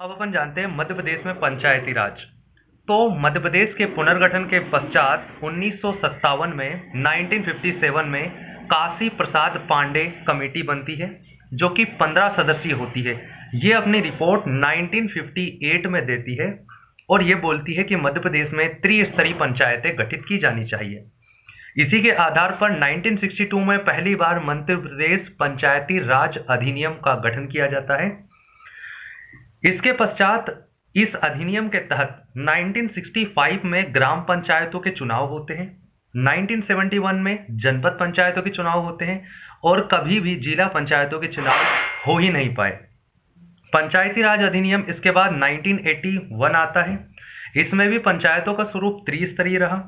अब अपन जानते हैं मध्य प्रदेश में पंचायती राज। तो मध्य प्रदेश के पुनर्गठन के पश्चात 1957 में 1957 में काशी प्रसाद पांडे कमेटी बनती है जो कि 15 सदस्यीय होती है। ये अपनी रिपोर्ट 1958 में देती है और ये बोलती है कि मध्य प्रदेश में त्रिस्तरीय पंचायतें गठित की जानी चाहिए। इसी के आधार पर 1962 में पहली बार मध्य प्रदेश पंचायती राज अधिनियम का गठन किया जाता है। इसके पश्चात इस अधिनियम के तहत 1965 में ग्राम पंचायतों के चुनाव होते हैं, 1971 में जनपद पंचायतों के चुनाव होते हैं और कभी भी जिला पंचायतों के चुनाव हो ही नहीं पाए। पंचायती राज अधिनियम इसके बाद 1981 आता है। इसमें भी पंचायतों का स्वरूप त्रिस्तरीय रहा।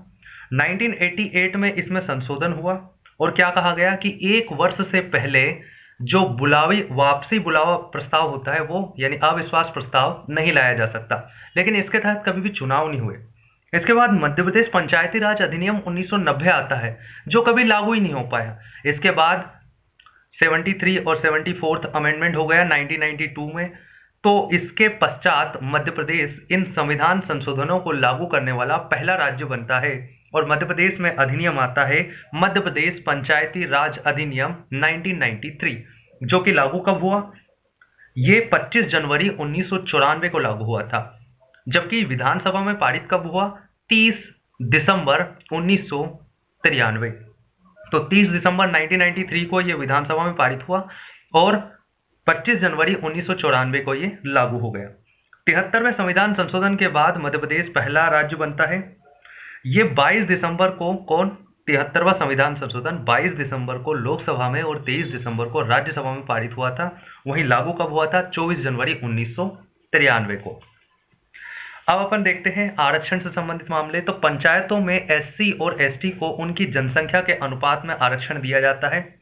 1988 में इसमें संशोधन हुआ और क्या कहा गया कि एक वर्ष से पहले जो वापसी बुलावा प्रस्ताव होता है वो यानी अविश्वास प्रस्ताव नहीं लाया जा सकता, लेकिन इसके तहत कभी भी चुनाव नहीं हुए। इसके बाद मध्य प्रदेश पंचायती राज अधिनियम 1990 आता है जो कभी लागू ही नहीं हो पाया। इसके बाद 73 और 74th अमेंडमेंट हो गया 1992 में। तो इसके पश्चात मध्य प्रदेश इन संविधान संशोधनों को लागू करने वाला पहला राज्य बनता है और मध्य प्रदेश में अधिनियम आता है मध्य प्रदेश पंचायती राज अधिनियम 1993, जो कि लागू कब हुआ? ये 25 जनवरी 1994 को लागू हुआ था, जबकि विधानसभा में पारित कब हुआ? 30 दिसंबर 1993। तो 30 दिसंबर 1993 को ये विधानसभा में पारित हुआ और 25 जनवरी 1994 को ये लागू हो गया। 73वें संविधान संशोधन के बाद मध्य प्रदेश पहला राज्य बनता है। ये 22 दिसंबर को 73वां संविधान संशोधन 22 दिसंबर को लोकसभा में और 23 दिसंबर को राज्यसभा में पारित हुआ था। वहीं लागू कब हुआ था? 24 जनवरी 1993 को। अब अपन देखते हैं आरक्षण से संबंधित मामले। तो पंचायतों में एससी और एसटी को उनकी जनसंख्या के अनुपात में आरक्षण दिया जाता है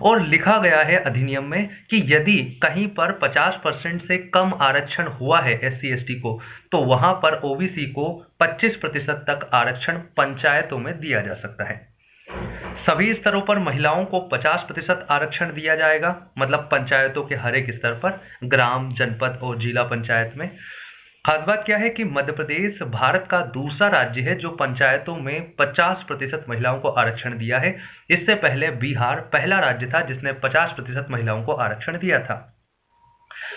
और लिखा गया है अधिनियम में कि यदि कहीं पर 50% से कम आरक्षण हुआ है एससी एसटी को, तो वहां पर ओबीसी को 25% तक आरक्षण पंचायतों में दिया जा सकता है। सभी स्तरों पर महिलाओं को 50% आरक्षण दिया जाएगा, मतलब पंचायतों के हर एक स्तर पर, ग्राम, जनपद और जिला पंचायत में। खास बात क्या है कि मध्य प्रदेश भारत का दूसरा राज्य है जो पंचायतों में 50% महिलाओं को आरक्षण दिया है। इससे पहले बिहार पहला राज्य था जिसने 50% महिलाओं को आरक्षण दिया था।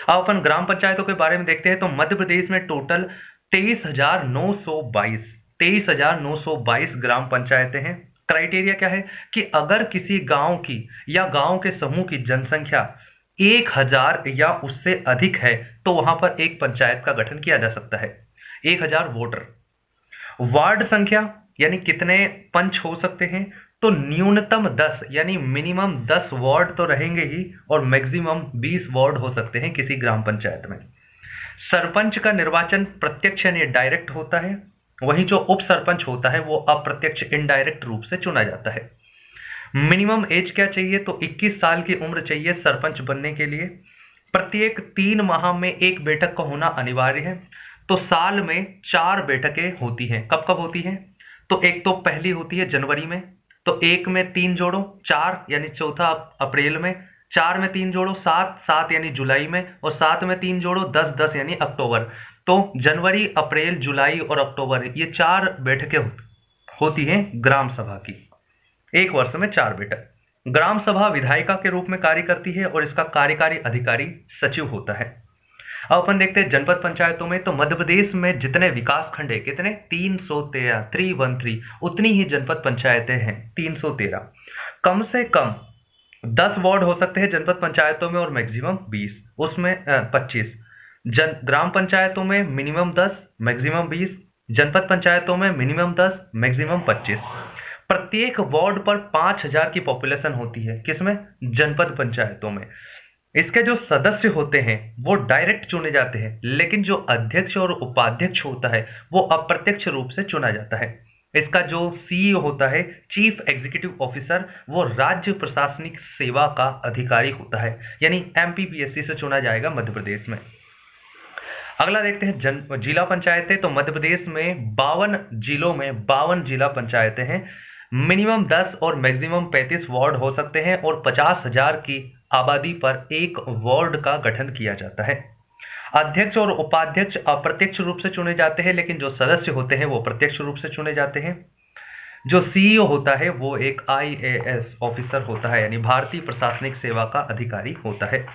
अब अपन ग्राम पंचायतों के बारे में देखते हैं। तो मध्य प्रदेश में टोटल 23,922 ग्राम पंचायतें हैं। क्राइटेरिया क्या है कि अगर किसी गांव की या गांव के समूह की जनसंख्या 1000 या उससे अधिक है तो वहां पर एक पंचायत का गठन किया जा सकता है। 1000 वोटर। वार्ड संख्या यानी कितने पंच हो सकते हैं? तो न्यूनतम 10 यानी मिनिमम 10 वार्ड तो रहेंगे ही और मैक्सिमम 20 वार्ड हो सकते हैं किसी ग्राम पंचायत में। सरपंच का निर्वाचन प्रत्यक्ष यानी डायरेक्ट होता है, वहीं जो उप सरपंच होता है वो अप्रत्यक्ष इनडायरेक्ट रूप से चुना जाता है। मिनिमम एज क्या चाहिए? तो 21 साल की उम्र चाहिए सरपंच बनने के लिए। प्रत्येक 3 माह में एक बैठक का होना अनिवार्य है। तो साल में 4 बैठकें होती हैं। कब कब होती हैं? तो एक तो पहली होती है जनवरी में, तो 1 में 3 जोड़ो 4 यानी 4 अप्रैल में, 4 में 3 जोड़ो 7 यानी जुलाई में, और 7 में 3 जोड़ो 10 यानी अक्टूबर। तो जनवरी, अप्रैल, जुलाई और अक्टूबर ये 4 बैठकें होती हैं ग्राम सभा की। एक वर्ष में 4 बैठक। ग्राम सभा विधायिका के रूप में कार्य करती है और इसका कार्यकारी अधिकारी सचिव होता है। अब अपन देखते हैं जनपद पंचायतों में। तो मध्य प्रदेश में जितने विकास खंड है, कितने? 313, 313, उतनी ही जनपद पंचायतें हैं, 313। कम से कम 10 वार्ड हो सकते हैं जनपद पंचायतों में और मैक्सिमम 20, उसमें 25। ग्राम पंचायतों में मिनिमम 10, मैक्सिमम 20। जनपद पंचायतों में मिनिमम 10, मैक्सिमम 25। प्रत्येक वार्ड पर 5000 की पॉपुलेशन होती है। किसमें? जनपद पंचायतों में। इसके जो सदस्य होते हैं वो डायरेक्ट चुने जाते हैं, लेकिन जो अध्यक्ष और उपाध्यक्ष होता है वो अप्रत्यक्ष रूप से चुना जाता है। इसका जो सीईओ होता है, चीफ एग्जीक्यूटिव ऑफिसर, वो राज्य प्रशासनिक सेवा का अधिकारी होता है, यानी एमपीपीएससी से चुना जाएगा मध्य प्रदेश में। अगला देखते हैं जिला पंचायतें। तो मध्य प्रदेश में 52 जिलों में 52 जिला पंचायतें हैं। मिनिमम 10 और मैक्सिमम 35 वार्ड हो सकते हैं और 50,000 की आबादी पर एक वार्ड का गठन किया जाता है। अध्यक्ष और उपाध्यक्ष अप्रत्यक्ष रूप से चुने जाते हैं, लेकिन जो सदस्य होते हैं वो प्रत्यक्ष रूप से चुने जाते हैं। जो सीईओ होता है वो एक आईएएस ऑफिसर होता है, यानी भारतीय प्रशासनिक सेवा का अधिकारी होता है।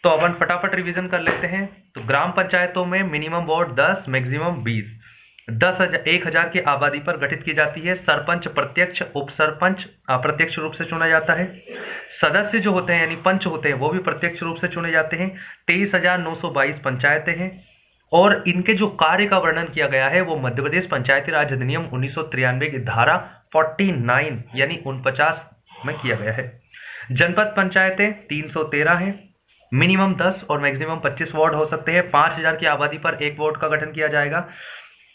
तो अपन फटाफट रिवीजन कर लेते हैं। तो ग्राम पंचायतों में मिनिमम वार्ड 10, मैक्सिमम 20, 10,000 की आबादी पर गठित की जाती है। सरपंच प्रत्यक्ष, उप सरपंच अप्रत्यक्ष रूप से चुना जाता है। सदस्य जो होते हैं यानी पंच होते हैं वो भी प्रत्यक्ष रूप से चुने जाते हैं। 23,922 पंचायतें हैं और इनके जो कार्य का वर्णन किया गया है वो मध्य प्रदेश पंचायती राज अधिनियम 1993 की धारा 49 यानी 49 में किया गया है। जनपद पंचायतें 313 हैं। मिनिमम 10 और मैक्सिमम 25 वार्ड हो सकते हैं। 5,000 की आबादी पर एक वार्ड का गठन किया जाएगा।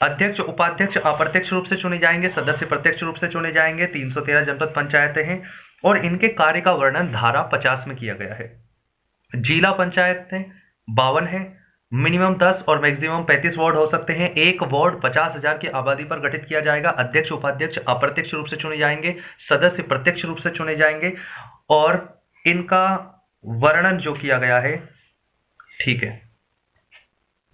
अध्यक्ष उपाध्यक्ष अप्रत्यक्ष रूप से चुने जाएंगे, सदस्य प्रत्यक्ष रूप से चुने जाएंगे। 313 जनपद पंचायतें हैं और इनके कार्य का वर्णन धारा 50 में किया गया है। जिला पंचायतें 52 है। मिनिमम 10 और मैक्सिमम 35 वार्ड हो सकते हैं। एक वार्ड 50,000 की आबादी पर गठित किया जाएगा। अध्यक्ष उपाध्यक्ष अप्रत्यक्ष रूप से चुने जाएंगे, सदस्य प्रत्यक्ष रूप से चुने जाएंगे और इनका वर्णन जो किया गया है, ठीक है।